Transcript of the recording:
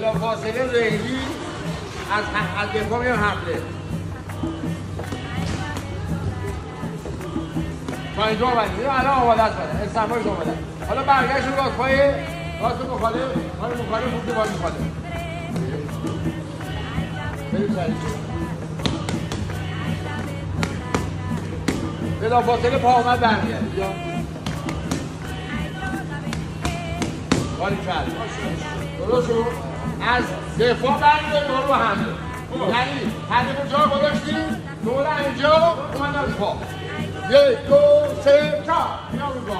بلافاصله ریلی از دفاع میان حمله. تا اینجا آمدیم. الان آماده است برای استعمارش آماده. حالا برگشت رو راست پای راست مخالف پای مخالف بود باید مخالف. بریم سریع. بلافاصله پا آمد برمیگرد. حالی کرد. درست شد. از دفاع برمیگرد رو حمله. یعنی هدف جا گذاشتیم دوره اینجا اومدن پا. 1 2 3 4 اینا رو باز